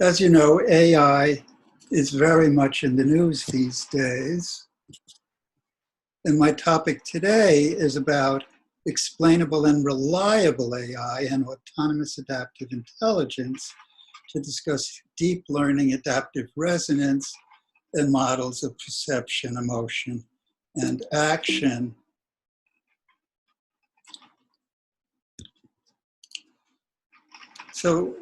As you know, AI is very much in the news these days. And my topic today is about explainable and reliable AI and autonomous adaptive intelligence to discuss deep learning, adaptive resonance, and models of perception, emotion, and action. So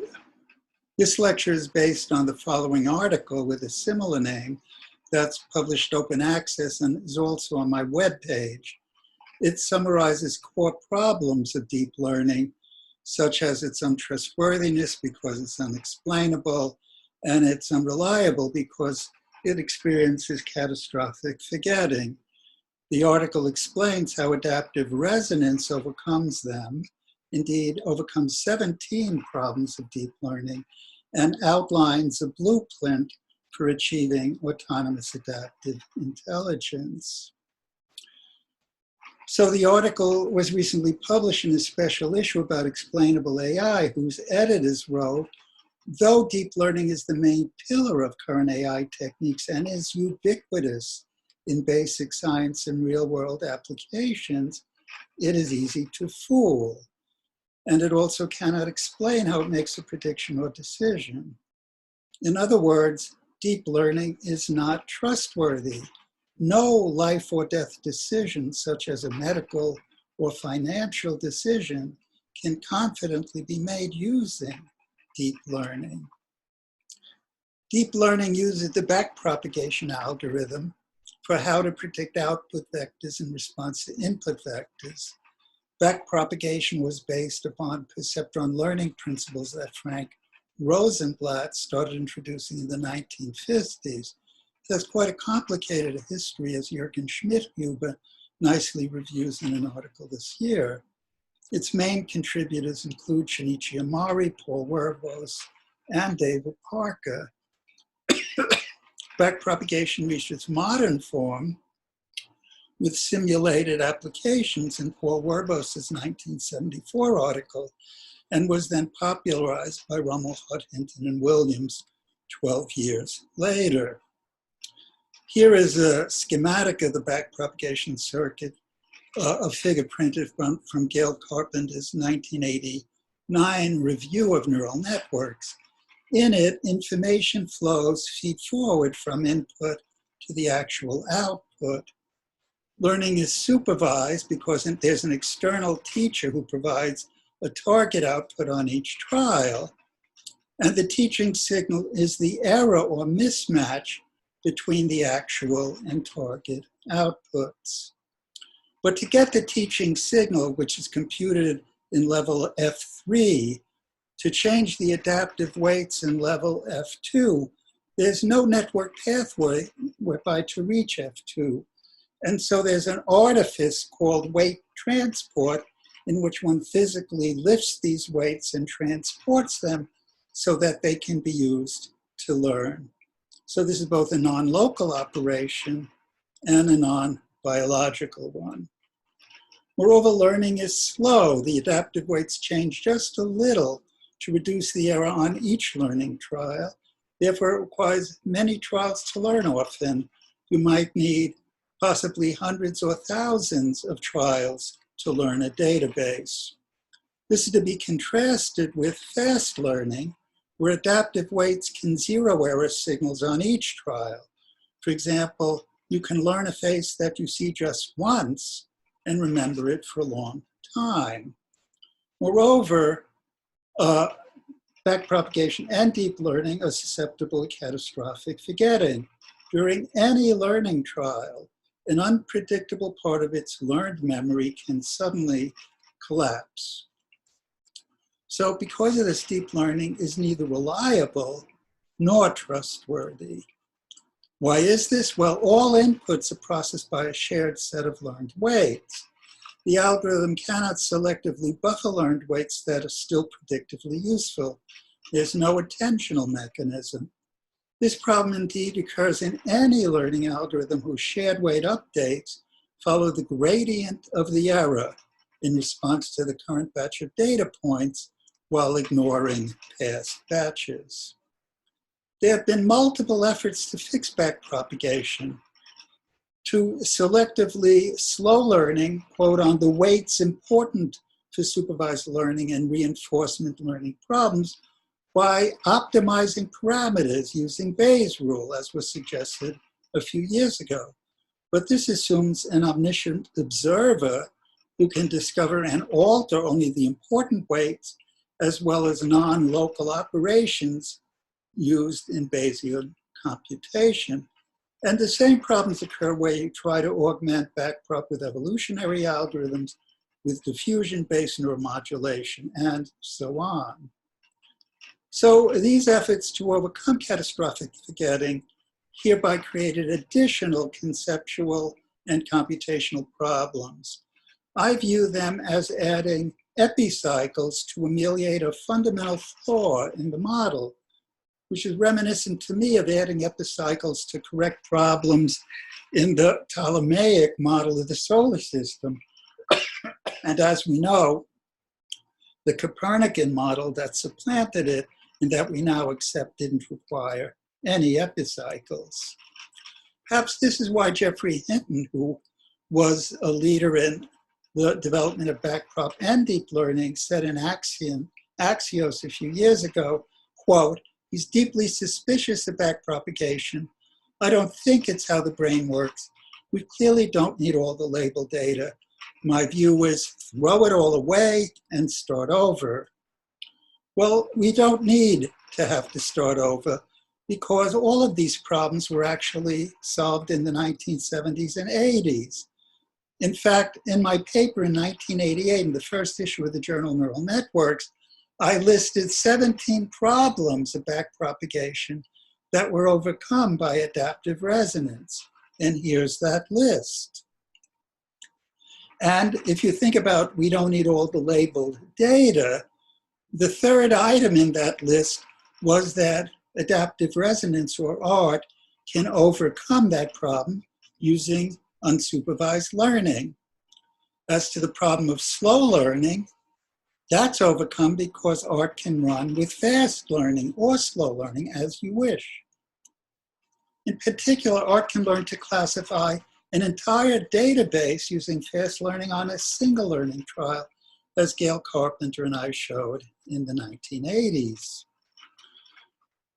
this lecture is based on the following article with a similar name that's published open access and is also on my webpage. It summarizes core problems of deep learning, such as its untrustworthiness because it's unexplainable, and it's unreliable because it experiences catastrophic forgetting. The article explains how adaptive resonance overcomes them, indeed overcomes 17 problems of deep learning, and outlines a blueprint for achieving autonomous adaptive intelligence. So the article was recently published in a special issue about explainable AI, whose editors wrote, though deep learning is the main pillar of current AI techniques and is ubiquitous in basic science and real-world applications, it is easy to fool. And it also cannot explain how it makes a prediction or decision. In other words, deep learning is not trustworthy. No life or death decision, such as a medical or financial decision, can confidently be made using deep learning. Deep learning uses the backpropagation algorithm for how to predict output vectors in response to input vectors. Backpropagation was based upon perceptron learning principles that Frank Rosenblatt started introducing in the 1950s. It has quite a complicated history, as Jürgen Schmidhuber nicely reviews in an article this year. Its main contributors include Shinichi Amari, Paul Werbos, and David Parker. Backpropagation reached its modern form with simulated applications in Paul Werbos' 1974 article, and was then popularized by Rummel, Hinton, and Williams 12 years later. Here is a schematic of the backpropagation circuit, a figure printed from Gail Carpenter's 1989 review of neural networks. In it, information flows feed forward from input to the actual output. Learning is supervised because there's an external teacher who provides a target output on each trial, and the teaching signal is the error or mismatch between the actual and target outputs. But to get the teaching signal, which is computed in level F3, to change the adaptive weights in level F2, there's no network pathway whereby to reach F2. And so there's an artifice called weight transport, in which one physically lifts these weights and transports them so that they can be used to learn. So this is both a non-local operation and a non-biological one. Moreover, learning is slow. The adaptive weights change just a little to reduce the error on each learning trial. Therefore, it requires many trials to learn often. You might need possibly hundreds or thousands of trials to learn a database. This is to be contrasted with fast learning, where adaptive weights can zero error signals on each trial. For example, you can learn a face that you see just once and remember it for a long time. Moreover, backpropagation and deep learning are susceptible to catastrophic forgetting. During any learning trial, an unpredictable part of its learned memory can suddenly collapse. So because of this, deep learning is neither reliable nor trustworthy. Why is this? Well, all inputs are processed by a shared set of learned weights. The algorithm cannot selectively buffer learned weights that are still predictively useful. There's no attentional mechanism. This problem indeed occurs in any learning algorithm whose shared weight updates follow the gradient of the error in response to the current batch of data points while ignoring past batches. There have been multiple efforts to fix backpropagation, to selectively slow learning, quote, on the weights important for supervised learning and reinforcement learning problems by optimizing parameters using Bayes' rule, as was suggested a few years ago. But this assumes an omniscient observer who can discover and alter only the important weights as well as non-local operations used in Bayesian computation. And the same problems occur where you try to augment backprop with evolutionary algorithms, with diffusion-based neuromodulation, and so on. So these efforts to overcome catastrophic forgetting hereby created additional conceptual and computational problems. I view them as adding epicycles to ameliorate a fundamental flaw in the model, which is reminiscent to me of adding epicycles to correct problems in the Ptolemaic model of the solar system. And as we know, the Copernican model that supplanted it and that we now accept didn't require any epicycles. Perhaps this is why Geoffrey Hinton, who was a leader in the development of backprop and deep learning, said in Axios a few years ago, quote, "He's deeply suspicious of backpropagation. I don't think it's how the brain works. We clearly don't need all the label data. My view is throw it all away and start over." Well, we don't need to have to start over because all of these problems were actually solved in the 1970s and 80s. In fact, in my paper in 1988, in the first issue of the journal Neural Networks, I listed 17 problems of backpropagation that were overcome by adaptive resonance. And here's that list. And if you think about we don't need all the labeled data, the third item in that list was that adaptive resonance, or ART, can overcome that problem using unsupervised learning. As to the problem of slow learning, that's overcome because ART can run with fast learning or slow learning as you wish. In particular, ART can learn to classify an entire database using fast learning on a single learning trial, as Gail Carpenter and I showed in the 1980s.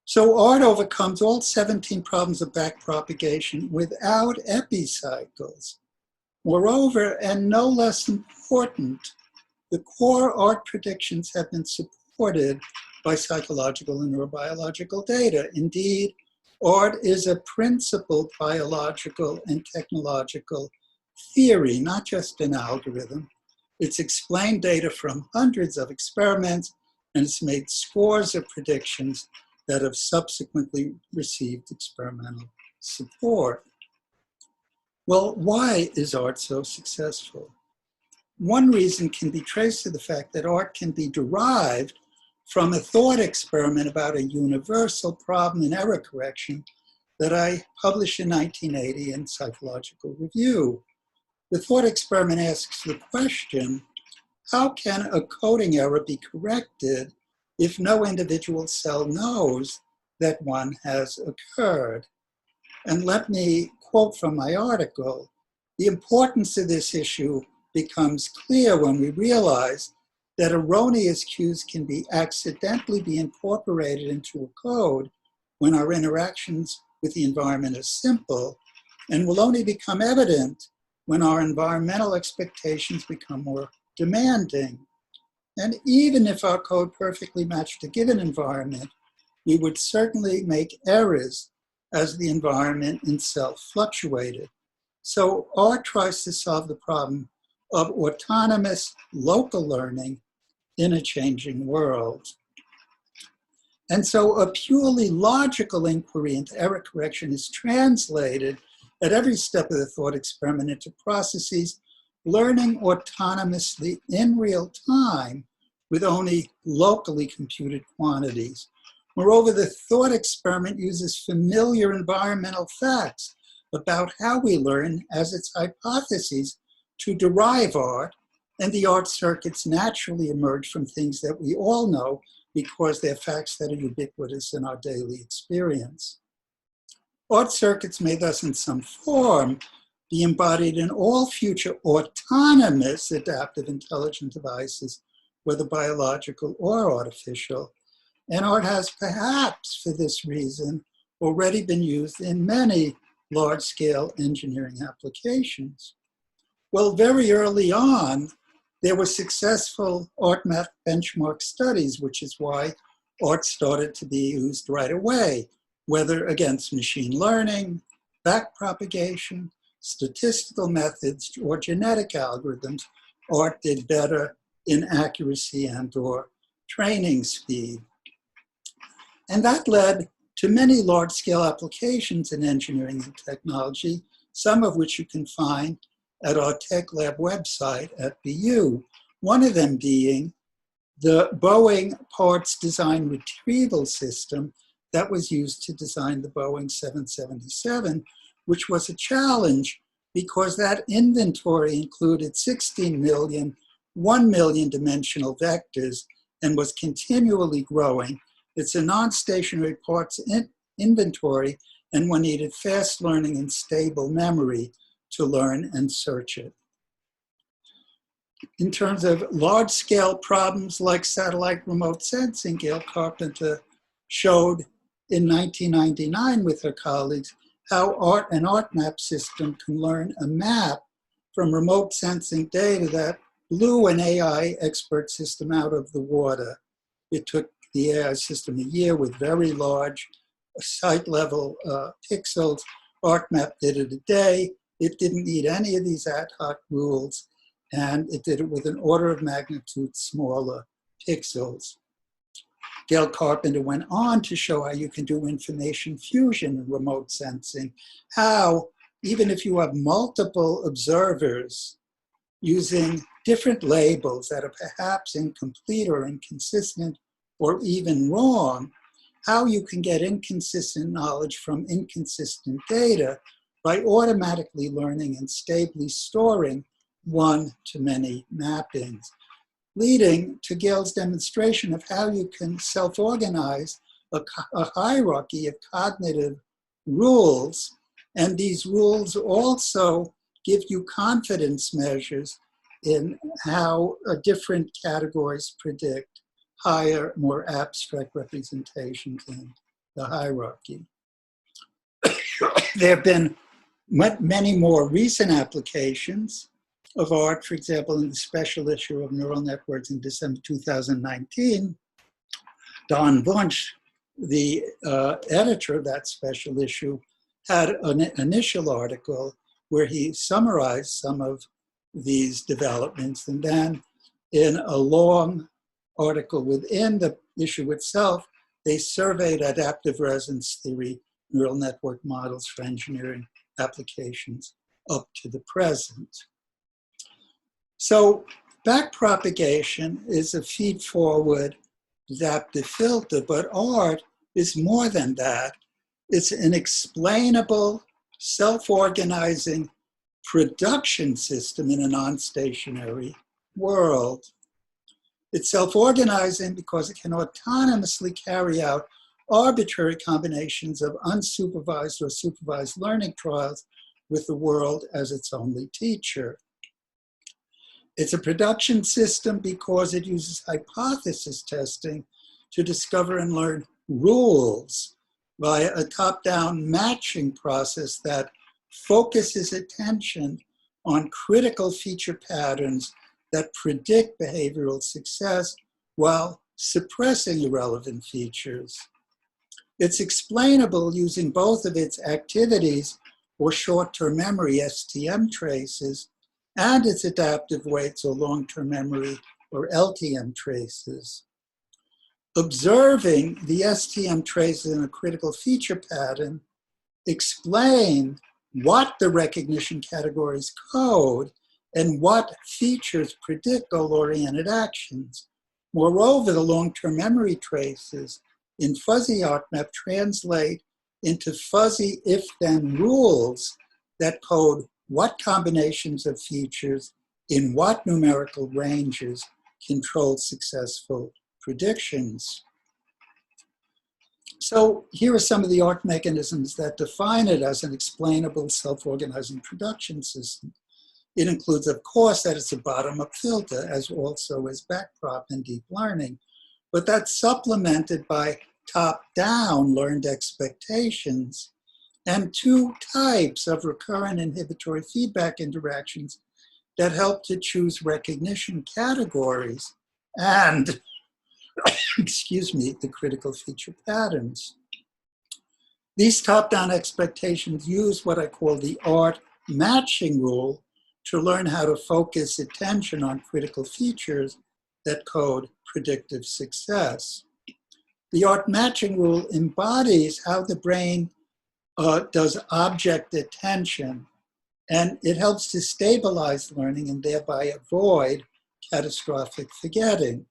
So ART overcomes all 17 problems of backpropagation without epicycles. Moreover, and no less important, the core ART predictions have been supported by psychological and neurobiological data. Indeed, ART is a principled biological and technological theory, not just an algorithm. It's explained data from hundreds of experiments, and it's made scores of predictions that have subsequently received experimental support. Well, why is ART so successful? One reason can be traced to the fact that ART can be derived from a thought experiment about a universal problem in error correction that I published in 1980 in Psychological Review. The thought experiment asks the question, how can a coding error be corrected if no individual cell knows that one has occurred? And let me quote from my article, the importance of this issue becomes clear when we realize that erroneous cues can be accidentally be incorporated into a code when our interactions with the environment are simple, and will only become evident when our environmental expectations become more demanding. And even if our code perfectly matched a given environment, we would certainly make errors as the environment itself fluctuated. So ART tries to solve the problem of autonomous local learning in a changing world. And so a purely logical inquiry into error correction is translated at every step of the thought experiment into processes learning autonomously in real time with only locally computed quantities. Moreover, the thought experiment uses familiar environmental facts about how we learn as its hypotheses to derive ART, and the ART circuits naturally emerge from things that we all know because they're facts that are ubiquitous in our daily experience. ART circuits may thus in some form be embodied in all future autonomous adaptive intelligent devices, whether biological or artificial. And ART has perhaps for this reason already been used in many large-scale engineering applications. Well, very early on, there were successful ART math benchmark studies, which is why ART started to be used right away, whether against machine learning, backpropagation, statistical methods, or genetic algorithms. ART did better in accuracy and/or training speed. And that led to many large-scale applications in engineering and technology, some of which you can find at our Tech Lab website at BU. One of them being the Boeing parts design retrieval system that was used to design the Boeing 777, which was a challenge because that inventory included 16 million, 1 million dimensional vectors and was continually growing. It's a non-stationary parts inventory, and one needed fast learning and stable memory to learn and search it. In terms of large-scale problems like satellite remote sensing, Gail Carpenter showed in 1999 with her colleagues how an ArtMap system can learn a map from remote sensing data that blew an AI expert system out of the water. It took the AI system a year with very large site-level pixels. ArtMap did it a day. It didn't need any of these ad hoc rules, and it did it with an order of magnitude smaller pixels. Gail Carpenter went on to show how you can do information fusion in remote sensing, how even if you have multiple observers using different labels that are perhaps incomplete or inconsistent or even wrong, how you can get inconsistent knowledge from inconsistent data by automatically learning and stably storing one-to-many mappings, leading to Gail's demonstration of how you can self-organize a hierarchy of cognitive rules, and these rules also give you confidence measures in how different categories predict higher, more abstract representations in the hierarchy. There have been many more recent applications of ART, for example, in the special issue of Neural Networks in December 2019, Don Wunsch, the editor of that special issue, had an initial article where he summarized some of these developments, and then in a long article within the issue itself, they surveyed adaptive resonance theory neural network models for engineering applications up to the present. So backpropagation is a feed-forward adaptive filter, but ART is more than that. It's an explainable, self-organizing production system in a non-stationary world. It's self-organizing because it can autonomously carry out arbitrary combinations of unsupervised or supervised learning trials with the world as its only teacher. It's a production system because it uses hypothesis testing to discover and learn rules via a top-down matching process that focuses attention on critical feature patterns that predict behavioral success while suppressing irrelevant features. It's explainable using both of its activities or short-term memory STM traces and its adaptive weights or long-term memory or LTM traces. Observing the STM traces in a critical feature pattern explain what the recognition categories code and what features predict goal-oriented actions. Moreover, the long-term memory traces in fuzzy ArtMap translate into fuzzy if-then rules that code what combinations of features in what numerical ranges control successful predictions. So here are some of the ART mechanisms that define it as an explainable, self-organizing production system. It includes, of course, that it's a bottom-up filter, as also as backprop in deep learning, but that's supplemented by top-down learned expectations and two types of recurrent inhibitory feedback interactions that help to choose recognition categories and, excuse me, the critical feature patterns. These top-down expectations use what I call the ART matching rule to learn how to focus attention on critical features that code predictive success. The ART matching rule embodies how the brain does object attention, and it helps to stabilize learning and thereby avoid catastrophic forgetting.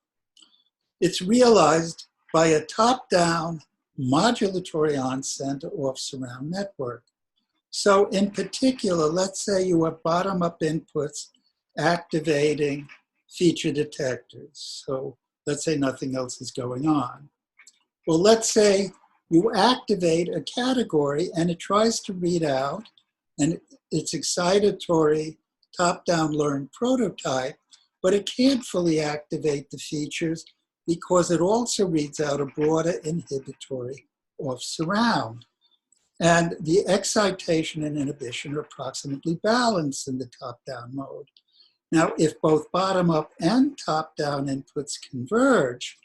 It's realized by a top-down modulatory on-center off-surround network. So in particular, let's say you have bottom-up inputs activating feature detectors. So let's say nothing else is going on. Well, let's say you activate a category and it tries to read out, and it's excitatory top-down learned prototype, but it can't fully activate the features because it also reads out a broader inhibitory off-surround. And the excitation and inhibition are approximately balanced in the top-down mode. Now, if both bottom-up and top-down inputs converge,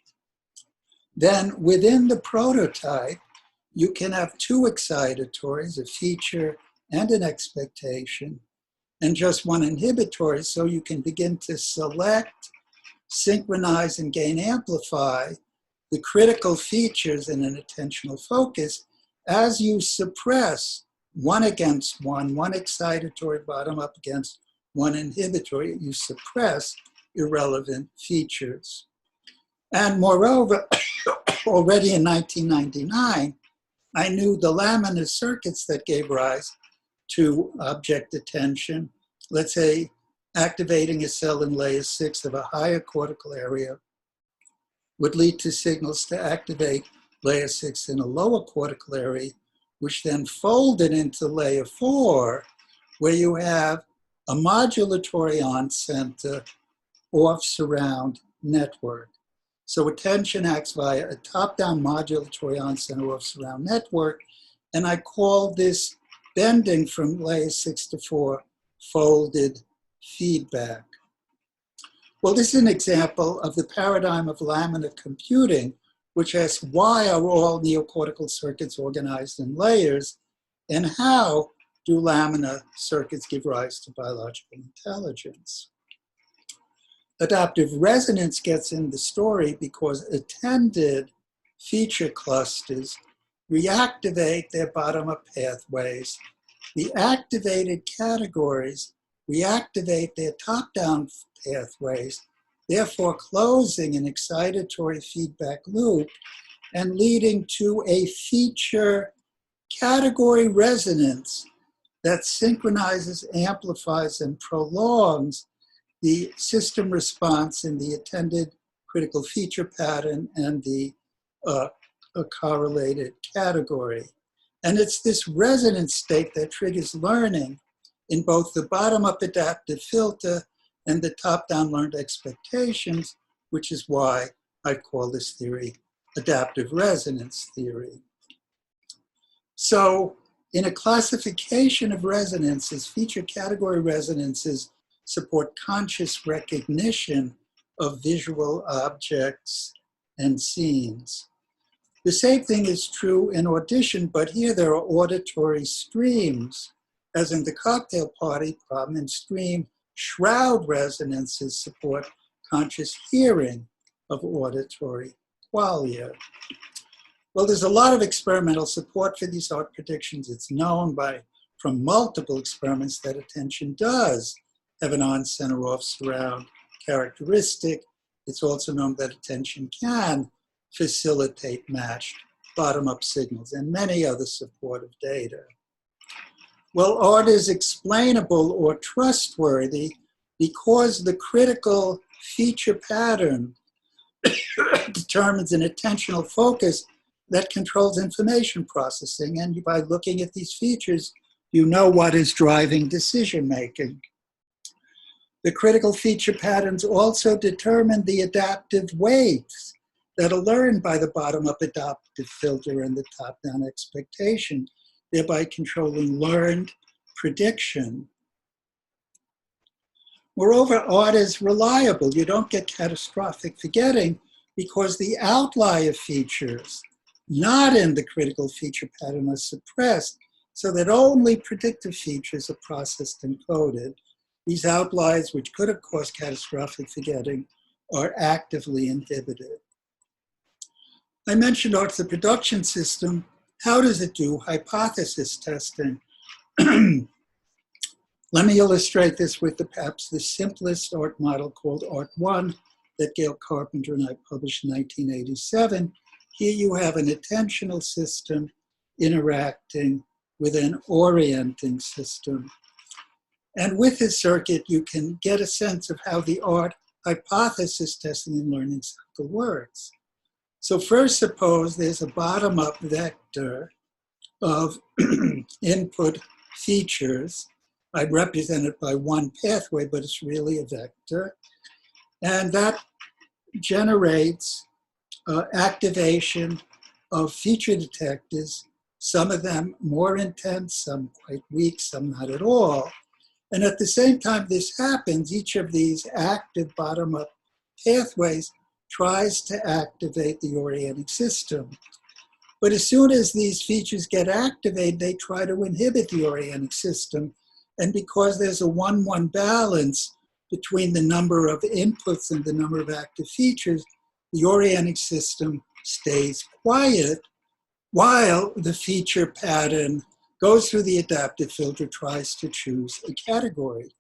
then within the prototype, you can have two excitatories, a feature and an expectation, and just one inhibitory, so you can begin to select, synchronize, and gain amplify the critical features in an attentional focus as you suppress one against one excitatory bottom-up against one inhibitory, you suppress irrelevant features. And moreover, already in 1999, I knew the laminar circuits that gave rise to object attention. Let's say activating a cell in layer 6 of a higher cortical area would lead to signals to activate layer 6 in a lower cortical area, which then folded into layer 4, where you have a modulatory on-center off-surround network. So attention acts via a top-down modulatory on-center off-surround network, and I call this bending from layer 6 to 4 folded feedback. Well, this is an example of the paradigm of laminar computing, which asks why are all neocortical circuits organized in layers, and how do laminar circuits give rise to biological intelligence? Adaptive resonance gets in the story because attended feature clusters reactivate their bottom-up pathways. The activated categories reactivate their top-down pathways, therefore closing an excitatory feedback loop and leading to a feature category resonance that synchronizes, amplifies, and prolongs the system response in the attended critical feature pattern and the correlated category. And it's this resonance state that triggers learning in both the bottom-up adaptive filter and the top-down learned expectations, which is why I call this theory adaptive resonance theory. So in a classification of resonances, feature category resonances support conscious recognition of visual objects and scenes. The same thing is true in audition, but here there are auditory streams, as in the cocktail party problem, and stream shroud resonances support conscious hearing of auditory qualia. Well, there's a lot of experimental support for these ART predictions. It's known from multiple experiments that attention does have an on-center off-surround characteristic. It's also known that attention can facilitate matched bottom-up signals and many other supportive data. Well, ART is explainable or trustworthy because the critical feature pattern determines an attentional focus that controls information processing. And by looking at these features, you know what is driving decision-making. The critical feature patterns also determine the adaptive weights that are learned by the bottom-up adaptive filter and the top-down expectation, thereby controlling learned prediction. Moreover, art is reliable. You don't get catastrophic forgetting because the outlier features not in the critical feature pattern are suppressed so that only predictive features are processed and coded. These outliers, which could have caused catastrophic forgetting, are actively inhibited. I mentioned art's the production system. How does it do hypothesis testing? Let me illustrate this with perhaps the simplest art model called Art1 that Gail Carpenter and I published in 1987. Here you have an attentional system interacting with an orienting system. And with this circuit, you can get a sense of how the art hypothesis testing and learning cycle works. So first, suppose there's a bottom-up vector of input features. I represent it by one pathway, but it's really a vector. And that generates activation of feature detectors, some of them more intense, some quite weak, some not at all. And at the same time this happens, each of these active bottom-up pathways tries to activate the orienting system. But as soon as these features get activated, they try to inhibit the orienting system. And because there's a 1-1 balance between the number of inputs and the number of active features, the orienting system stays quiet while the feature pattern goes through the adaptive filter, tries to choose a category.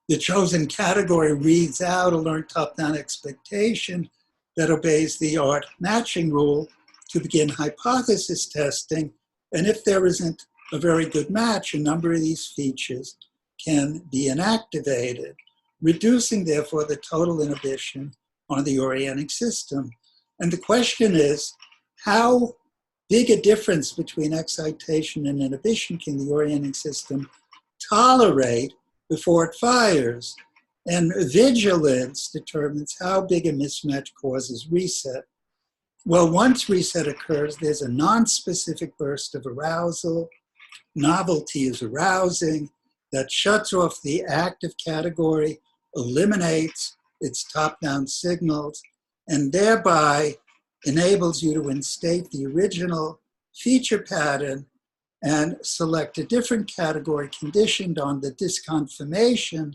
The chosen category reads out a learned top-down expectation that obeys the art matching rule to begin hypothesis testing. And if there isn't a very good match, a number of these features can be inactivated, reducing, therefore, the total inhibition on the orienting system. And the question is, how big a difference between excitation and inhibition can the orienting system tolerate before it fires? And vigilance determines how big a mismatch causes reset. Well, once reset occurs, there's a non-specific burst of arousal. Novelty is arousing. That shuts off the active category, eliminates its top-down signals, and thereby enables you to instate the original feature pattern and select a different category conditioned on the disconfirmation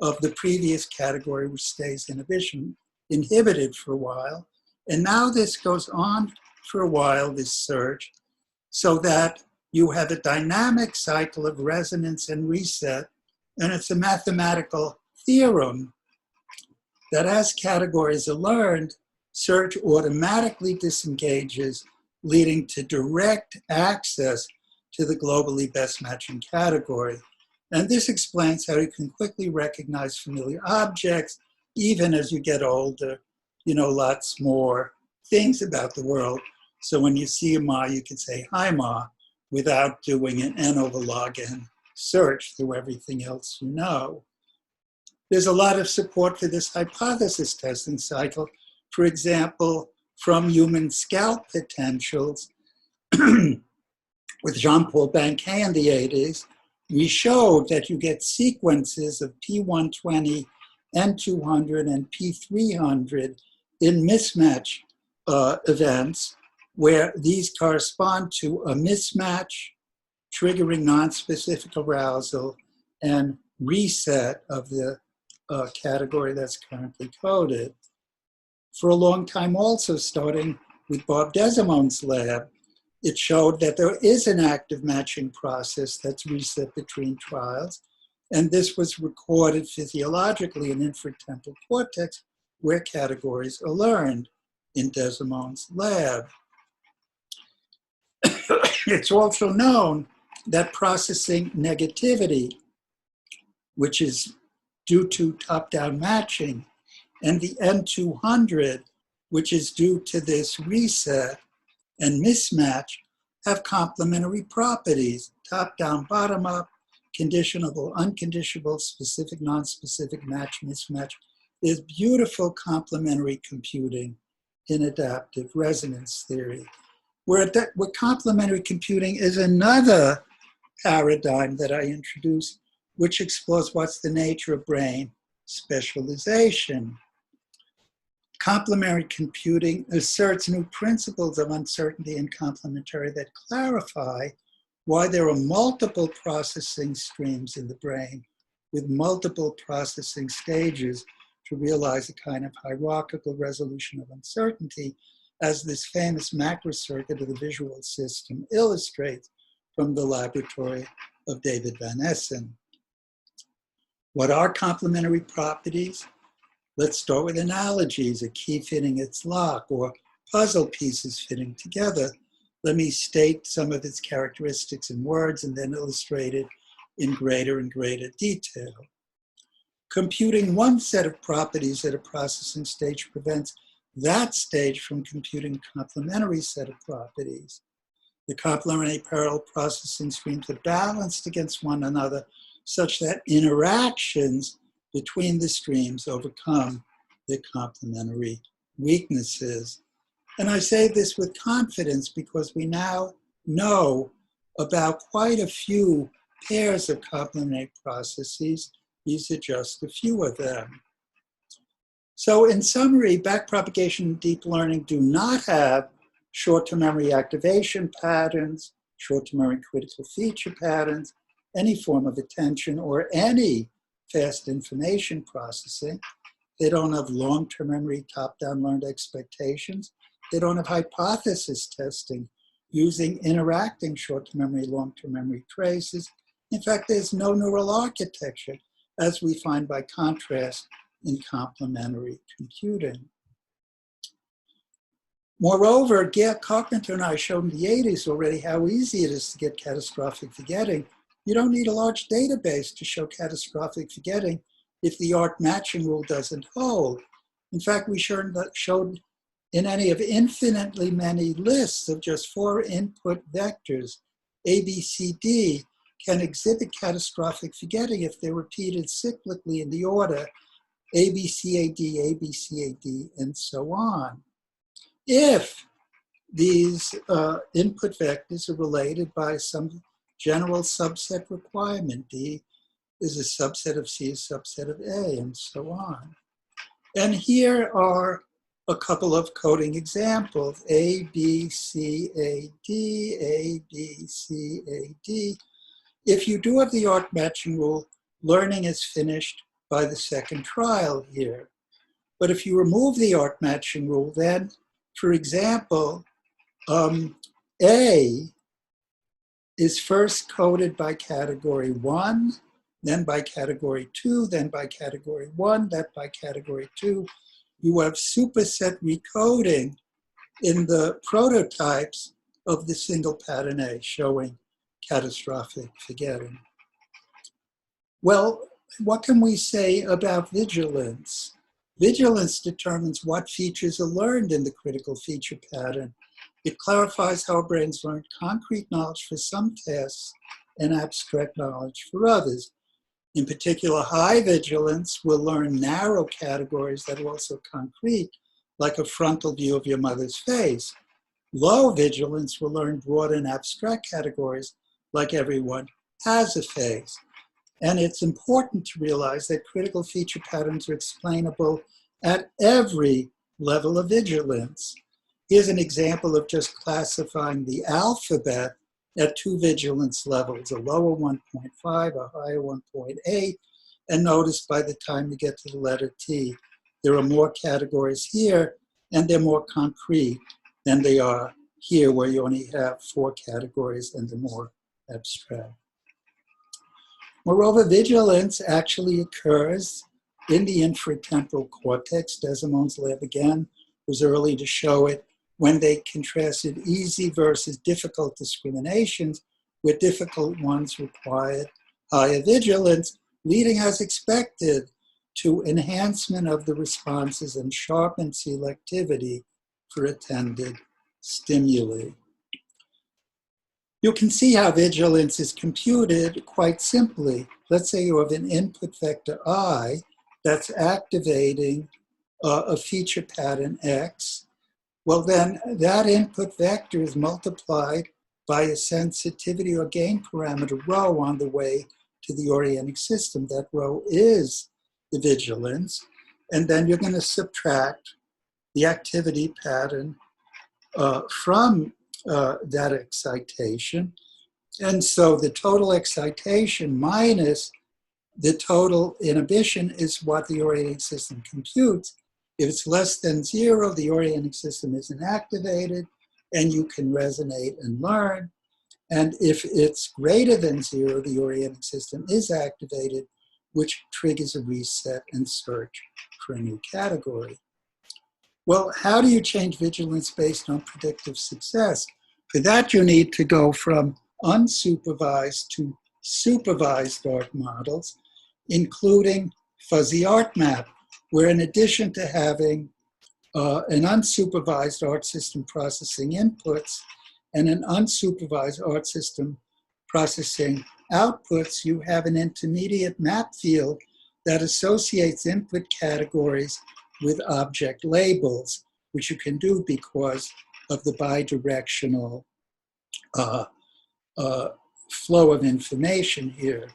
of the previous category, which stays inhibited for a while. And now this goes on for a while, this surge, so that you have a dynamic cycle of resonance and reset. And it's a mathematical theorem that as categories are learned, search automatically disengages, leading to direct access to the globally best matching category. And this explains how you can quickly recognize familiar objects, even as you get older, you know lots more things about the world. So when you see a Ma, you can say, "Hi, Ma," without doing an N over log N search through everything else you know. There's a lot of support for this hypothesis testing cycle. For example, from human scalp potentials, with Jean-Paul Banquet in the 80s, we showed that you get sequences of P120, N200, and P300 in mismatch events, where these correspond to a mismatch, triggering nonspecific arousal, and reset of the category that's currently coded. For a long time also, starting with Bob Desimone's lab, it showed that there is an active matching process that's reset between trials, and this was recorded physiologically in infratemporal cortex, where categories are learned in Desimone's lab. It's also known that processing negativity, which is due to top-down matching, and the N200, which is due to this reset and mismatch, have complementary properties: top-down, bottom-up, conditionable, unconditionable, specific, non-specific, match, mismatch. There's beautiful complementary computing in adaptive resonance theory, where complementary computing is another paradigm that I introduced, which explores what's the nature of brain specialization. Complementary computing asserts new principles of uncertainty and complementary that clarify why there are multiple processing streams in the brain with multiple processing stages to realize a kind of hierarchical resolution of uncertainty, as this famous macrocircuit of the visual system illustrates from the laboratory of David Van Essen. What are complementary properties? Let's start with analogies: a key fitting its lock, or puzzle pieces fitting together. Let me state some of its characteristics in words and then illustrate it in greater and greater detail. Computing one set of properties at a processing stage prevents that stage from computing a complementary set of properties. The complementary parallel processing streams are balanced against one another such that interactions between the streams overcome their complementary weaknesses. And I say this with confidence because we now know about quite a few pairs of complementary processes. These are just a few of them. So in summary, backpropagation and deep learning do not have short-term memory activation patterns, short-term memory critical feature patterns, any form of attention, or any fast information processing. They don't have long-term memory top-down learned expectations. They don't have hypothesis testing using interacting short-term memory, long-term memory traces. In fact, there's no neural architecture, as we find by contrast in complementary computing. Moreover, Gail Carpenter and I showed in the 80s already how easy it is to get catastrophic forgetting. You don't need a large database to show catastrophic forgetting if the ART matching rule doesn't hold. In fact, we showed in any of infinitely many lists of just 4 input vectors, A, B, C, D, can exhibit catastrophic forgetting if they're repeated cyclically in the order A, B, C, A, D, A, B, C, A, D, and so on. If these input vectors are related by some general subset requirement, D is a subset of C, a subset of A, and so on. And here are a couple of coding examples: A, B, C, A, D, A, B, C, A, D. If you do have the ART matching rule, learning is finished by the second trial here. But if you remove the ART matching rule, then, for example, A is first coded by category 1, then by category 2, then by category 1, then by category 2. You have superset recoding in the prototypes of the single pattern A, showing catastrophic forgetting. Well, what can we say about vigilance? Vigilance determines what features are learned in the critical feature pattern. It clarifies how our brains learn concrete knowledge for some tasks and abstract knowledge for others. In particular, high vigilance will learn narrow categories that are also concrete, like a frontal view of your mother's face. Low vigilance will learn broad and abstract categories, like everyone has a face. And it's important to realize that critical feature patterns are explainable at every level of vigilance. Here's an example of just classifying the alphabet at 2 vigilance levels, a lower 1.5, a higher 1.8, and notice by the time you get to the letter T, there are more categories here, and they're more concrete than they are here, where you only have 4 categories and they're more abstract. Moreover, vigilance actually occurs in the infratemporal cortex. Desimone's lab, again, was early to show it when they contrasted easy versus difficult discriminations, where difficult ones required higher vigilance, leading as expected to enhancement of the responses and sharpened selectivity for attended stimuli. You can see how vigilance is computed quite simply. Let's say you have an input vector I that's activating a feature pattern X. Well, then that input vector is multiplied by a sensitivity or gain parameter rho on the way to the orienting system. That rho is the vigilance. And then you're going to subtract the activity pattern from that excitation. And so the total excitation minus the total inhibition is what the orienting system computes. If it's less than 0, the orienting system isn't activated, and you can resonate and learn. And if it's greater than 0, the orienting system is activated, which triggers a reset and search for a new category. Well, how do you change vigilance based on predictive success? For that, you need to go from unsupervised to supervised ART models, including fuzzy ART-map, where in addition to having an unsupervised ART system processing inputs and an unsupervised ART system processing outputs, you have an intermediate map field that associates input categories with object labels, which you can do because of the bidirectional flow of information here.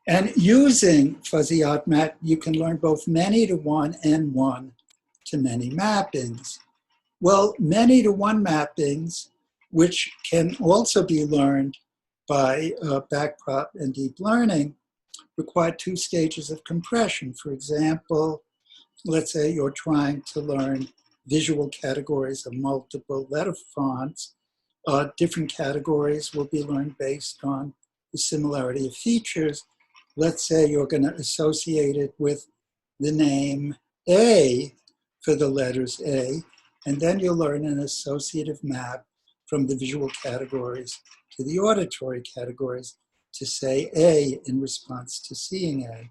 And using fuzzy ART-map, you can learn both many-to-one and one-to-many mappings. Well, many-to-one mappings, which can also be learned by backprop and deep learning, require 2 stages of compression. For example, let's say you're trying to learn visual categories of multiple letter fonts. Different categories will be learned based on the similarity of features. Let's say you're going to associate it with the name A for the letters A, and then you'll learn an associative map from the visual categories to the auditory categories to say A in response to seeing A.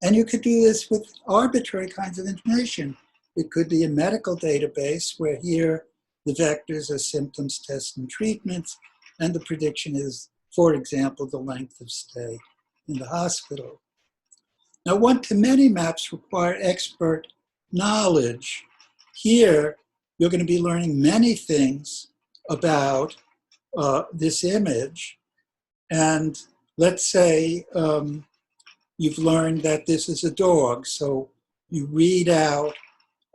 And you could do this with arbitrary kinds of information. It could be a medical database where here the vectors are symptoms, tests, and treatments, and the prediction is, for example, the length of stay in the hospital. Now, one-to-many maps require expert knowledge. Here, you're going to be learning many things about this image. And let's say you've learned that this is a dog, so you read out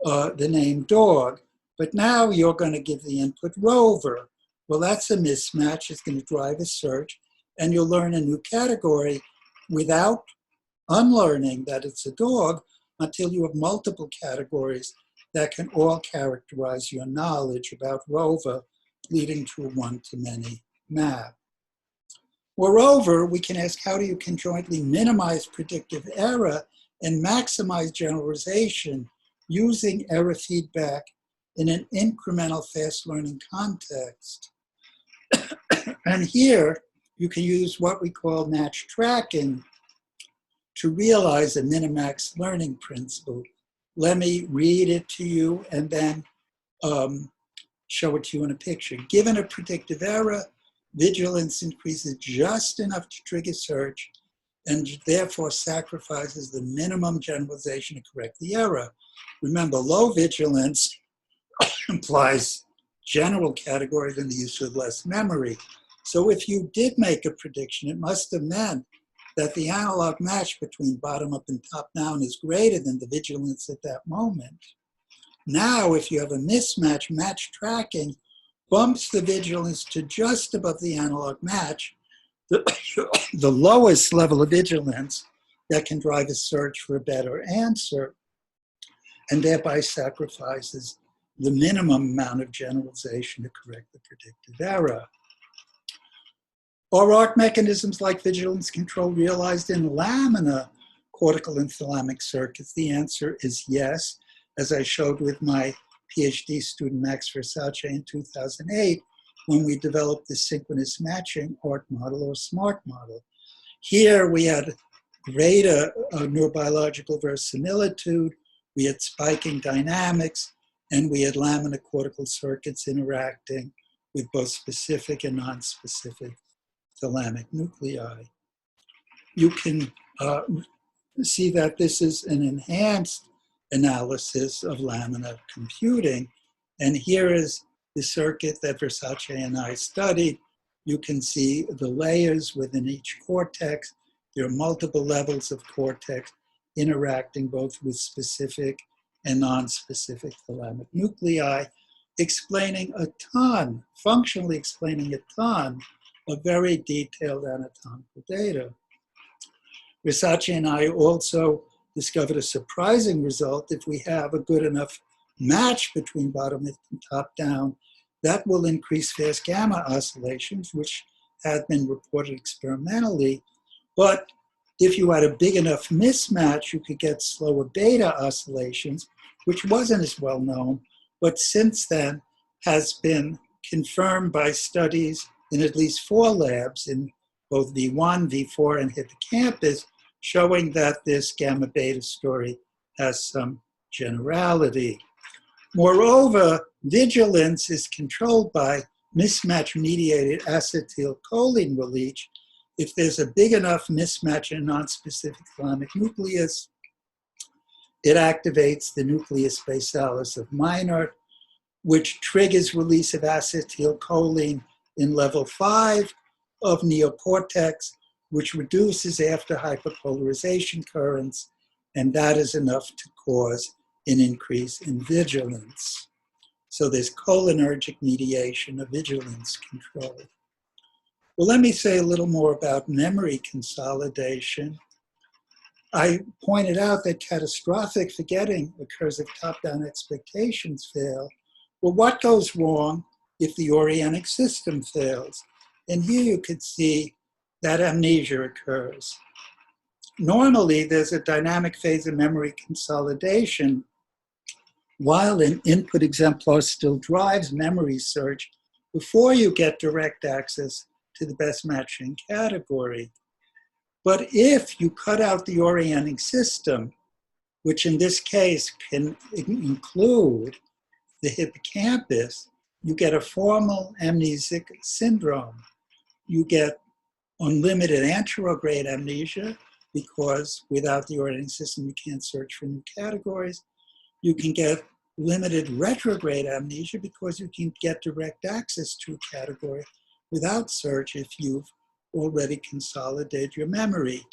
the name dog, but now you're going to give the input rover. Well, that's a mismatch. It's going to drive a search, and you'll learn a new category without unlearning that it's a dog until you have multiple categories that can all characterize your knowledge about rover, leading to a one-to-many map. Moreover, we can ask how do you conjointly minimize predictive error and maximize generalization using error feedback in an incremental fast learning context. And here, you can use what we call match tracking to realize a minimax learning principle. Let me read it to you and then show it to you in a picture. Given a predictive error, vigilance increases just enough to trigger search and therefore sacrifices the minimum generalization to correct the error. Remember, low vigilance implies general categories and the use of less memory. So if you did make a prediction, it must have meant that the analog match between bottom up and top down is greater than the vigilance at that moment. Now, if you have a mismatch, match tracking bumps the vigilance to just above the analog match, the lowest level of vigilance that can drive a search for a better answer, and thereby sacrifices the minimum amount of generalization to correct the predictive error. Are ART mechanisms like vigilance control realized in lamina cortical and thalamic circuits? The answer is yes, as I showed with my PhD student Max Versace in 2008 when we developed the synchronous matching ART model or SMART model. Here we had greater neurobiological verisimilitude, we had spiking dynamics, and we had lamina cortical circuits interacting with both specific and non-specific thalamic nuclei. You can see that this is an enhanced analysis of lamina computing. And here is the circuit that Versace and I studied. You can see the layers within each cortex. There are multiple levels of cortex interacting both with specific and non-specific thalamic nuclei, explaining a ton, functionally explaining a ton of very detailed anatomical data. Versace and I also discovered a surprising result. If we have a good enough match between bottom and top down, that will increase fast gamma oscillations, which had been reported experimentally. But if you had a big enough mismatch, you could get slower beta oscillations, which wasn't as well known, but since then has been confirmed by studies in at least 4 labs in both V1, V4, and hippocampus, showing that this gamma beta story has some generality. Moreover, vigilance is controlled by mismatch-mediated acetylcholine release. If there's a big enough mismatch in a non-specific thalamic nucleus, it activates the nucleus basalis of Minor, which triggers release of acetylcholine in level 5 of neocortex, which reduces after hyperpolarization currents, and that is enough to cause an increase in vigilance. So there's cholinergic mediation of vigilance control. Well, let me say a little more about memory consolidation. I pointed out that catastrophic forgetting occurs if top-down expectations fail. Well, what goes wrong if the orienting system fails? And here you could see that amnesia occurs. Normally, there's a dynamic phase of memory consolidation while an input exemplar still drives memory search before you get direct access to the best matching category. But if you cut out the orienting system, which in this case can include the hippocampus, you get a formal amnesic syndrome. You get unlimited anterograde amnesia because without the orienting system, you can't search for new categories. You can get limited retrograde amnesia because you can get direct access to a category without search if you've already consolidated your memory.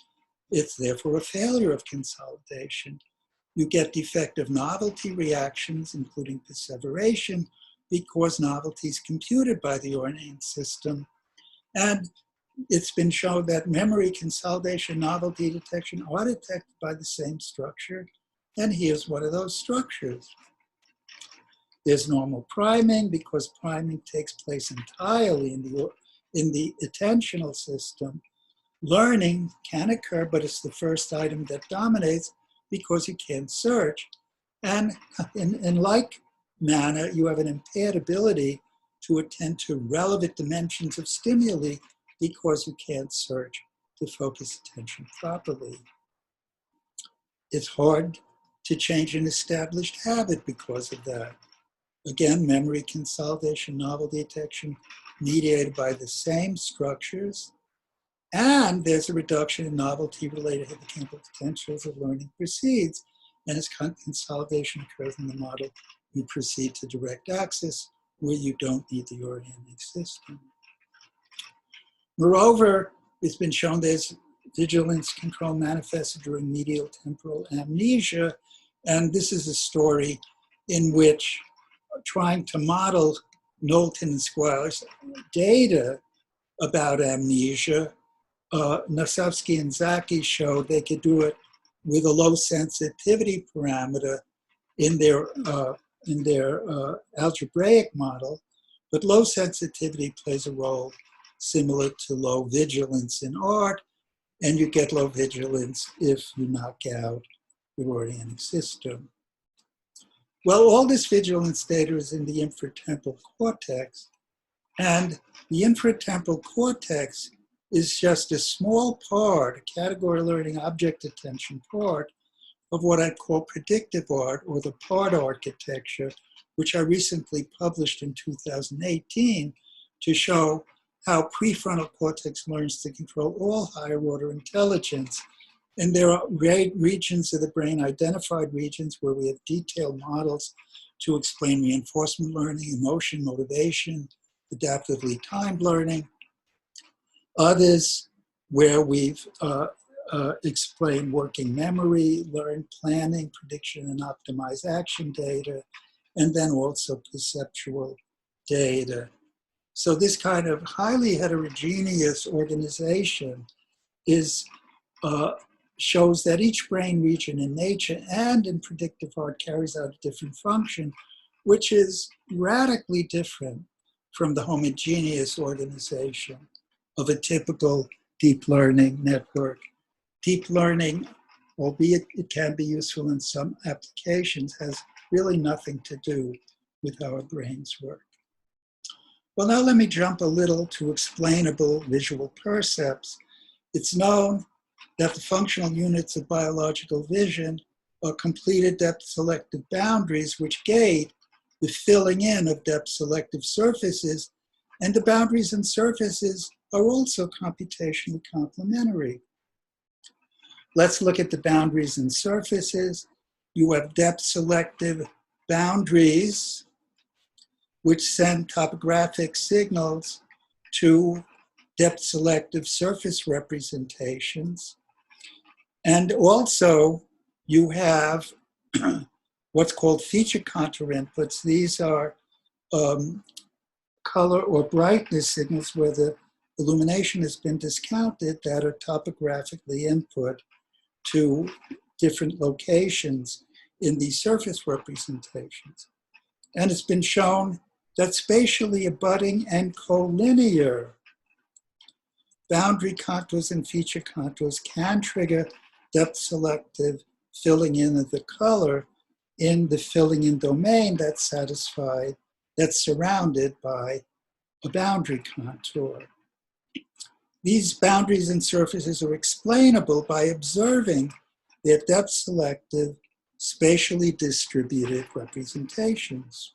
It's therefore a failure of consolidation. You get defective novelty reactions, including perseveration, because novelty is computed by the orienting system. And it's been shown that memory consolidation, novelty detection are detected by the same structure. And here's one of those structures. There's normal priming because priming takes place entirely in the attentional system. Learning can occur, but it's the first item that dominates because you can't search. And in like manner, you have an impaired ability to attend to relevant dimensions of stimuli because you can't search to focus attention properly. It's hard to change an established habit because of that. Again, memory consolidation, novelty detection, mediated by the same structures. And there's a reduction in novelty-related hippocampal potentials as learning proceeds. And as consolidation occurs in the model, you proceed to direct access where you don't need the orienting system. Moreover, it's been shown there's vigilance control manifested during medial temporal amnesia. And this is a story in which trying to model Knowlton and Squire's data about amnesia, Nosovsky and Zaki showed they could do it with a low sensitivity parameter in their algebraic model, but low sensitivity plays a role similar to low vigilance in ART, and you get low vigilance if you knock out the orienting system. Well, all this vigilance data is in the infratemporal cortex, and the infratemporal cortex is just a small part, a category learning object attention part of what I call predictive art, or the part architecture, which I recently published in 2018 to show how prefrontal cortex learns to control all higher order intelligence. And there are regions of the brain, identified regions, where we have detailed models to explain reinforcement learning, emotion, motivation, adaptively timed learning. Others where we've explained working memory, learned planning, prediction, and optimized action data, and then also perceptual data. So this kind of highly heterogeneous organization shows that each brain region in nature and in predictive art carries out a different function, which is radically different from the homogeneous organization of a typical deep learning network. Deep learning, albeit it can be useful in some applications, has really nothing to do with how our brains work. Well, now let me jump a little to explainable visual percepts. It's known that the functional units of biological vision are completed depth-selective boundaries, which gate the filling in of depth-selective surfaces, and the boundaries and surfaces are also computationally complementary. Let's look at the boundaries and surfaces. You have depth-selective boundaries, which send topographic signals to depth-selective surface representations. And also, you have what's called feature contour inputs. These are color or brightness signals where the illumination has been discounted that are topographically input to different locations in these surface representations. And it's been shown that spatially abutting and collinear boundary contours and feature contours can trigger depth selective filling in of the color in the filling in domain that's satisfied, that's surrounded by a boundary contour. These boundaries and surfaces are explainable by observing their depth selective, spatially distributed representations.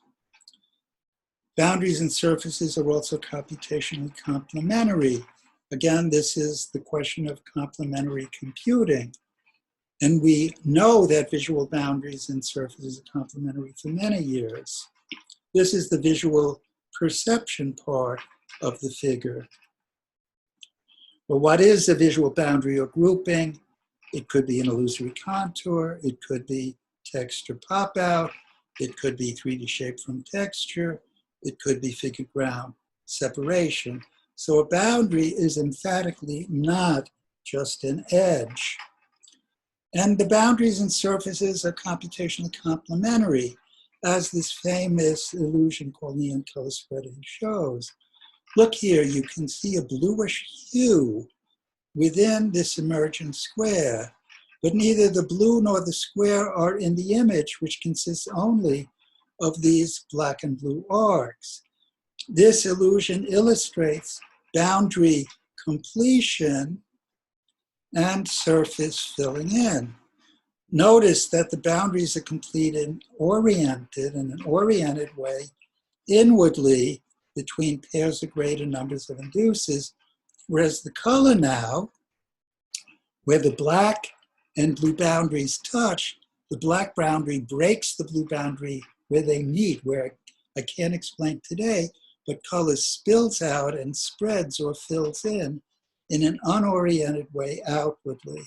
Boundaries and surfaces are also computationally complementary. Again, this is the question of complementary computing. And we know that visual boundaries and surfaces are complementary for many years. This is the visual perception part of the figure. Well, what is a visual boundary or grouping? It could be an illusory contour. It could be texture pop out. It could be 3D shape from texture. It could be figure ground separation. So a boundary is emphatically not just an edge. And the boundaries and surfaces are computationally complementary, as this famous illusion called neon color spreading shows. Look here, you can see a bluish hue within this emergent square, but neither the blue nor the square are in the image, which consists only of these black and blue arcs. This illusion illustrates boundary completion and surface filling in. Notice that the boundaries are completed and oriented in an oriented way inwardly between pairs of greater numbers of inducers, whereas the color now, where the black and blue boundaries touch, the black boundary breaks the blue boundary where they meet, where I can't explain today, but color spills out and spreads or fills in an unoriented way outwardly.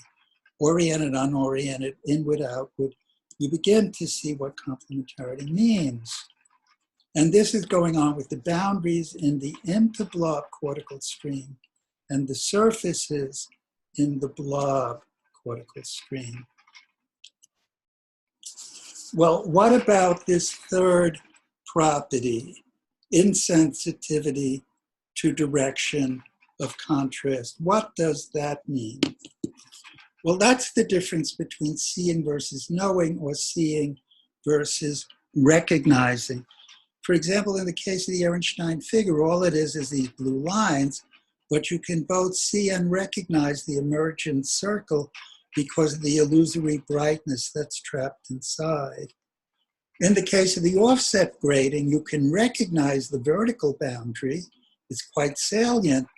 Oriented, unoriented, inward, outward. You begin to see what complementarity means. And this is going on with the boundaries in the interblob cortical stream and the surfaces in the blob cortical stream. Well, what about this third property, insensitivity to direction of contrast? What does that mean? Well, that's the difference between seeing versus knowing, or seeing versus recognizing. For example, in the case of the Ehrenstein figure, all it is these blue lines, but you can both see and recognize the emergent circle because of the illusory brightness that's trapped inside. In the case of the offset grading, you can recognize the vertical boundary. It's quite salient,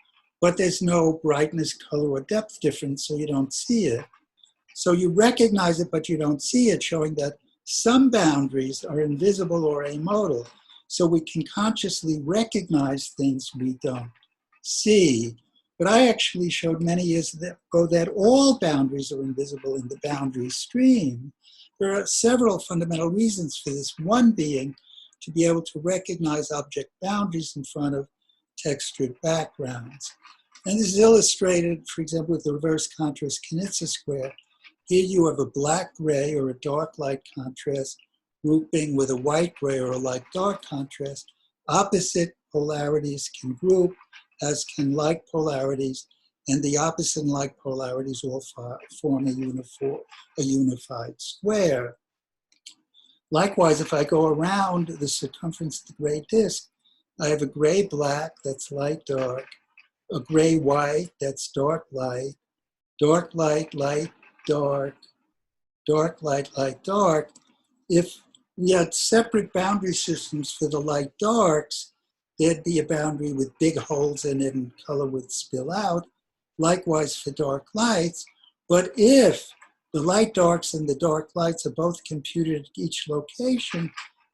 but there's no brightness, color, or depth difference, so you don't see it. So you recognize it, but you don't see it, showing that some boundaries are invisible or amodal. So we can consciously recognize things we don't see. But I actually showed many years ago that all boundaries are invisible in the boundary stream. There are several fundamental reasons for this, one being to be able to recognize object boundaries in front of textured backgrounds. And this is illustrated, for example, with the reverse contrast Knizia square. Here you have a black-gray or a dark-light contrast grouping with a white-gray or a light-dark contrast. Opposite polarities can group, as can like polarities, and the opposite and like polarities all form a unified square. Likewise, if I go around the circumference of the gray disk, I have a gray-black that's light-dark, a gray-white that's dark-light, dark-light, light-dark, dark-light, light-dark. If we had separate boundary systems for the light-darks, there'd be a boundary with big holes in it and color would spill out. Likewise for dark lights. But if the light darks and the dark lights are both computed at each location,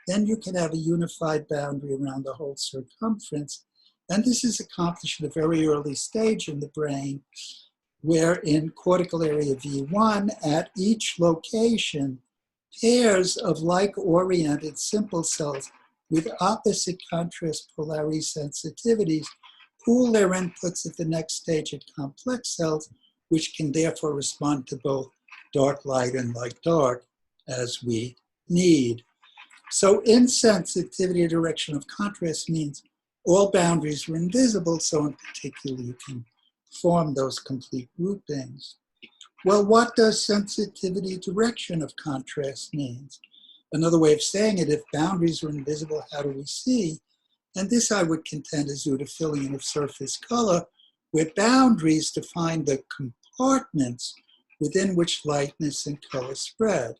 then you can have a unified boundary around the whole circumference. And this is accomplished at a very early stage in the brain, where in cortical area V1, at each location, pairs of like-oriented simple cells with opposite contrast polarity sensitivities pool their inputs at the next stage at complex cells, which can therefore respond to both dark light and light dark as we need. So insensitivity direction of contrast means all boundaries are invisible, so in particular you can form those complete groupings. Well, what does sensitivity direction of contrast means? Another way of saying it, if boundaries are invisible, how do we see? And this I would contend is due to filling in of surface color, where boundaries define the compartments within which lightness and color spread,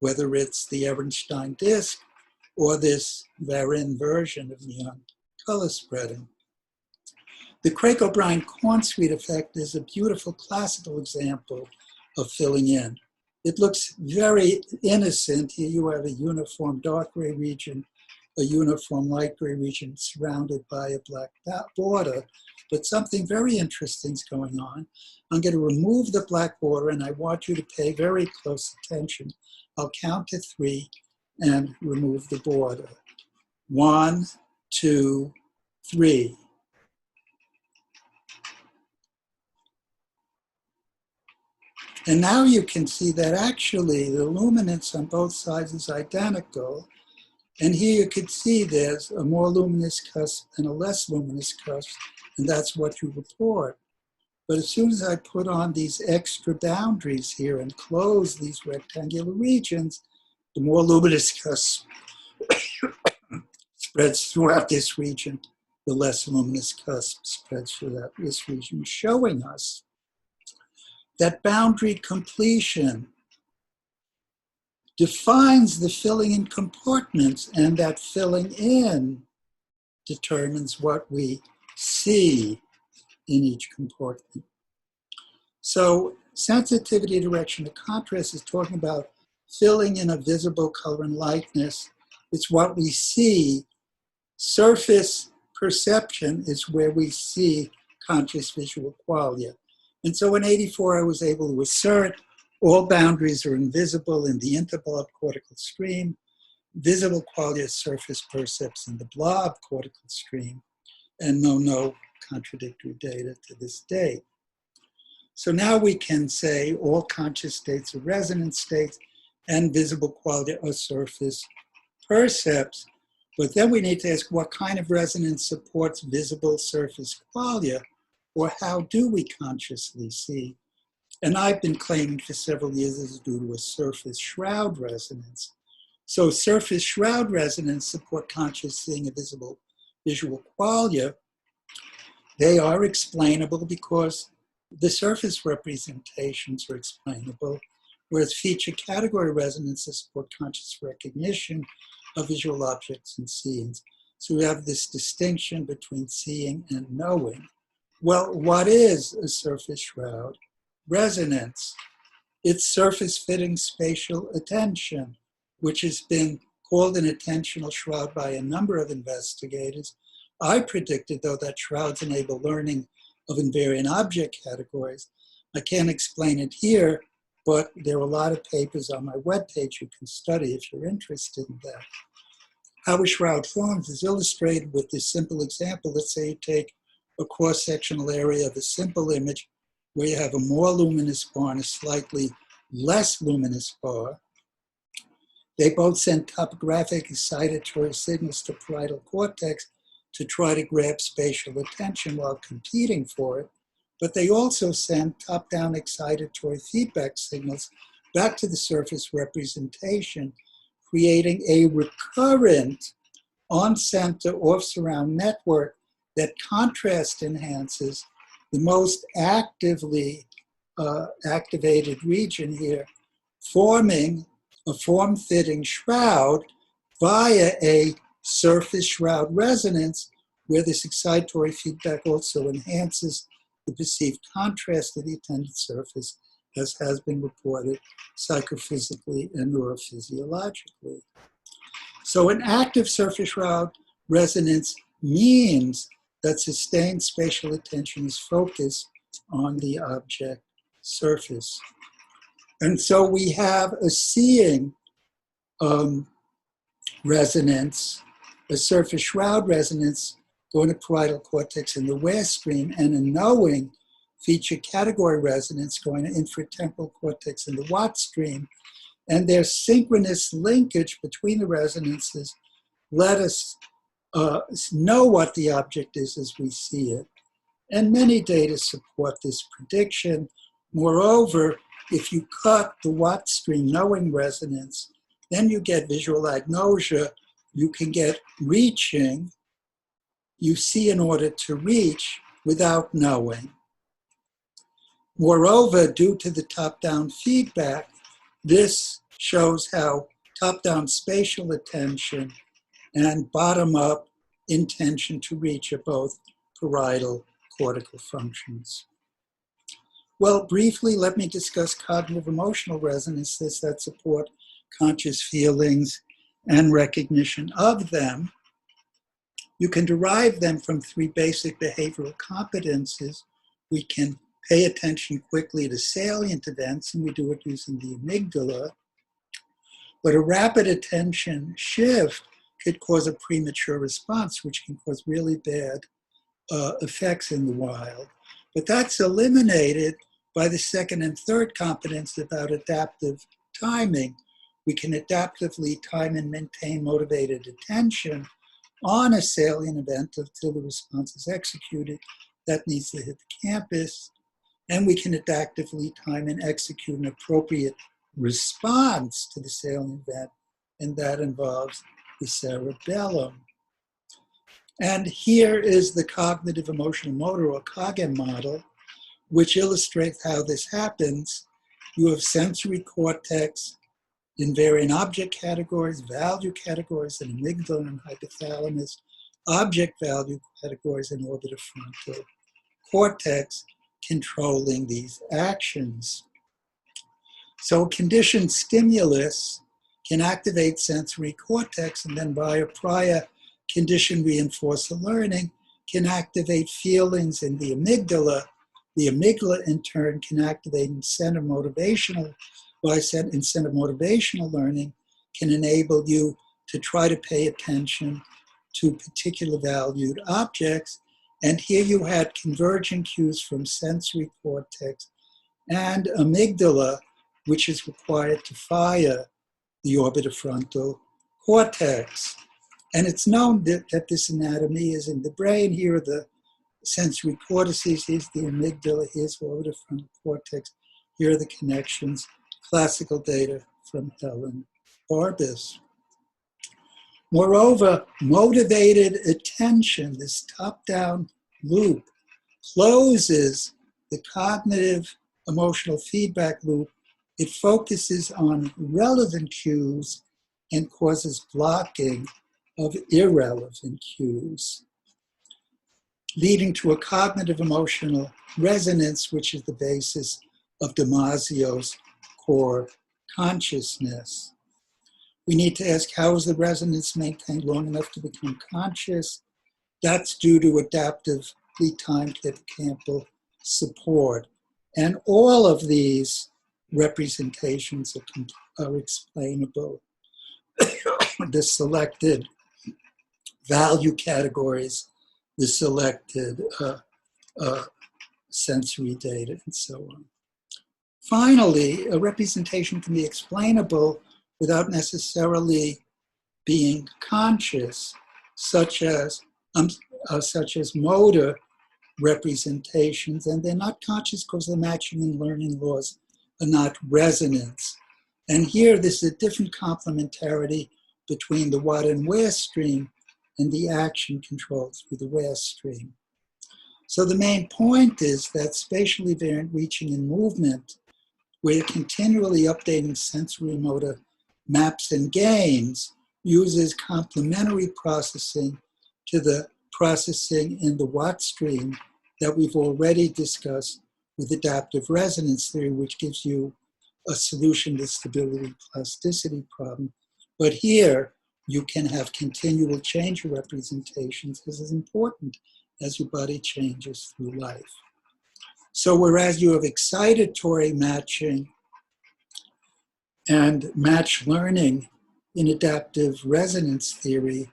whether it's the Ehrenstein disk or this Varin version of neon color spreading. The Craig-O'Brien-Cornsweet effect is a beautiful classical example of filling in. It looks very innocent. Here you have a uniform dark gray region, a uniform light gray region surrounded by a black border, but something very interesting is going on. I'm going to remove the black border, and I want you to pay very close attention. I'll count to 3 and remove the border. 1, 2, 3. And now you can see that actually the luminance on both sides is identical. And here you can see there's a more luminous cusp and a less luminous cusp, and that's what you report. But as soon as I put on these extra boundaries here and close these rectangular regions, the more luminous cusp spreads throughout this region, the less luminous cusp spreads throughout this region, showing us that boundary completion defines the filling in compartments, and that filling in determines what we see in each compartment. So sensitivity direction of contrast is talking about filling in a visible color and lightness. It's what we see. Surface perception is where we see conscious visual qualia. And so in '84, I was able to assert all boundaries are invisible in the interblob cortical stream, visible qualia surface percepts in the blob cortical stream, and no contradictory data to this date. So now we can say all conscious states are resonant states and visible qualia are surface percepts. But then we need to ask what kind of resonance supports visible surface qualia, or how do we consciously see? And I've been claiming for several years this is due to a surface shroud resonance. So surface shroud resonance support conscious seeing of visible visual qualia. They are explainable because the surface representations are explainable, whereas feature category resonances support conscious recognition of visual objects and scenes. So we have this distinction between seeing and knowing. Well, what is a surface shroud? Resonance. It's surface-fitting spatial attention, which has been called an attentional shroud by a number of investigators. I predicted, though, that shrouds enable learning of invariant object categories. I can't explain it here, but there are a lot of papers on my webpage you can study if you're interested in that. How a shroud forms is illustrated with this simple example. Let's say you take a cross-sectional area of a simple image where you have a more luminous bar and a slightly less luminous bar. They both send topographic excitatory signals to parietal cortex to try to grab spatial attention while competing for it, but they also send top-down excitatory feedback signals back to the surface representation, creating a recurrent on-center off-surround network that contrast enhances the most actively activated region here, forming a form-fitting shroud via a surface shroud resonance, where this excitatory feedback also enhances the perceived contrast of the attended surface, as has been reported psychophysically and neurophysiologically. So an active surface shroud resonance means that sustained spatial attention is focused on the object surface. And so we have a seeing resonance, a surface shroud resonance going to parietal cortex in the west stream, and a knowing feature category resonance going to infratemporal cortex in the what stream. And their synchronous linkage between the resonances let us know what the object is as we see it. And many data support this prediction. Moreover, if you cut the what stream knowing resonance, then you get visual agnosia. You can get reaching. You see in order to reach without knowing. Moreover, due to the top-down feedback, this shows how top-down spatial attention and bottom-up intention to reach are both parietal cortical functions. Well, briefly, let me discuss cognitive emotional resonances that support conscious feelings and recognition of them. You can derive them from three basic behavioral competences. We can pay attention quickly to salient events, and we do it using the amygdala. But a rapid attention shift could cause a premature response, which can cause really bad effects in the wild. But that's eliminated by the second and third competence about adaptive timing. We can adaptively time and maintain motivated attention on a salient event until the response is executed. That needs to hit the campus. And we can adaptively time and execute an appropriate response to the salient event, and that involves the cerebellum. And here is the cognitive emotional motor, or COGM model, which illustrates how this happens. You have sensory cortex, invariant object categories, value categories, and amygdala and hypothalamus, object value categories, and orbitofrontal cortex controlling these actions. So a conditioned stimulus can activate sensory cortex, and then via prior conditioned reinforcer learning can activate feelings in the amygdala. The amygdala, in turn, can activate incentive motivational. Incentive motivational learning can enable you to try to pay attention to particular valued objects. And here you had converging cues from sensory cortex and amygdala, which is required to fire the orbitofrontal cortex. And it's known that this anatomy is in the brain. Here are the sensory cortices. Here's the amygdala. Here's the orbitofrontal cortex. Here are the connections. Classical data from Helen Barbas. Moreover, motivated attention, this top-down loop, closes the cognitive emotional feedback loop. It focuses on relevant cues and causes blocking of irrelevant cues, leading to a cognitive emotional resonance, which is the basis of Damasio's core consciousness. We need to ask, how is the resonance maintained long enough to become conscious? That's due to adaptively timed hippocampal support. And all of these representations are explainable. The selected value categories, the selected sensory data, and so on. Finally, a representation can be explainable without necessarily being conscious, such as motor representations, and they're not conscious because the matching and learning laws are not resonance. And here, there's a different complementarity between the what and where stream and the action control through the where stream. So the main point is that spatially variant reaching and movement, where continually updating sensory motor maps and games, uses complementary processing to the processing in the what stream that we've already discussed with adaptive resonance theory, which gives you a solution to stability plasticity problem. But here, you can have continual change of representations. This is important as your body changes through life. So whereas you have excitatory matching and match learning in adaptive resonance theory,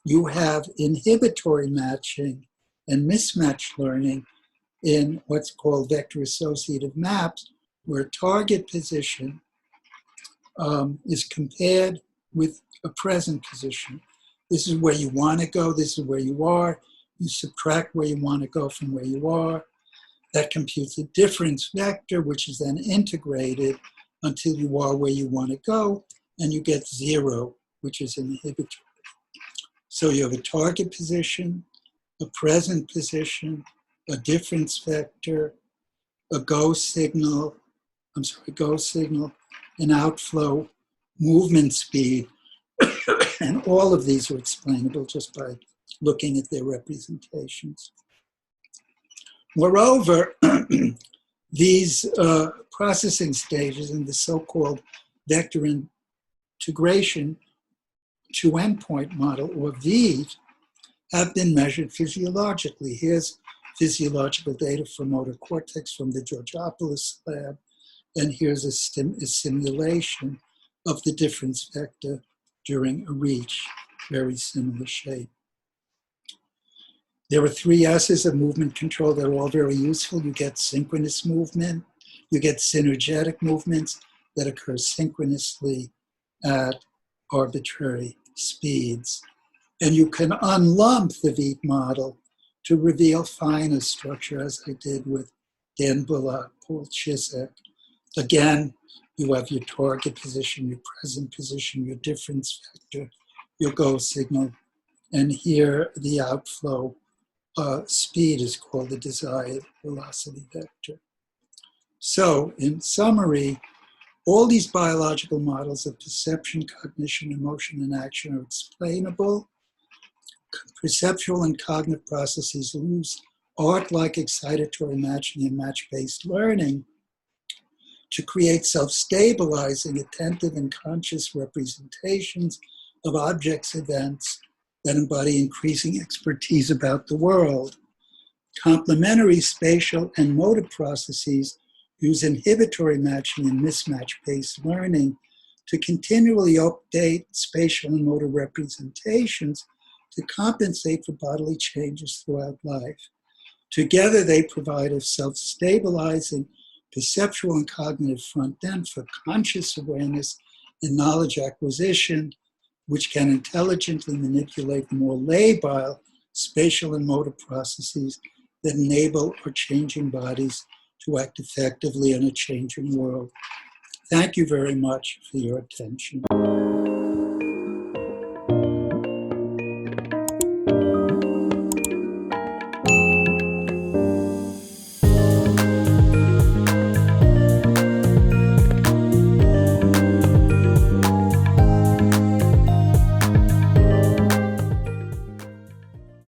you have inhibitory matching and mismatch learning in what's called vector associative maps, where target position is compared with a present position. This is where you want to go, this is where you are. You subtract where you want to go from where you are. That computes a difference vector, which is then integrated until you are where you want to go, and you get 0, which is inhibitory. So you have a target position, a present position, a difference vector, a go signal, an outflow, movement speed, and all of these are explainable just by looking at their representations. Moreover, these processing stages in the so-called vector integration to endpoint model, or VEET, have been measured physiologically. Here's physiological data from motor cortex from the Georgopoulos lab, and here's a simulation of the difference vector during a reach, very similar shape. There are 3 S's of movement control that are all very useful. You get synchronous movement, you get synergetic movements that occur synchronously at arbitrary speeds. And you can unlump the VEET model to reveal finer structure, as I did with Dan Bullock, Paul Chisek. Again, you have your target position, your present position, your difference vector, your go signal, and here the outflow speed is called the desired velocity vector. So, in summary, all these biological models of perception, cognition, emotion, and action are explainable. Perceptual and cognitive processes use art-like excitatory matching and match-based learning to create self-stabilizing, attentive, and conscious representations of objects, events that embody increasing expertise about the world. Complementary spatial and motor processes use inhibitory matching and mismatch-based learning to continually update spatial and motor representations to compensate for bodily changes throughout life. Together, they provide a self-stabilizing perceptual and cognitive front end for conscious awareness and knowledge acquisition, which can intelligently manipulate the more labile spatial and motor processes that enable our changing bodies to act effectively in a changing world. Thank you very much for your attention.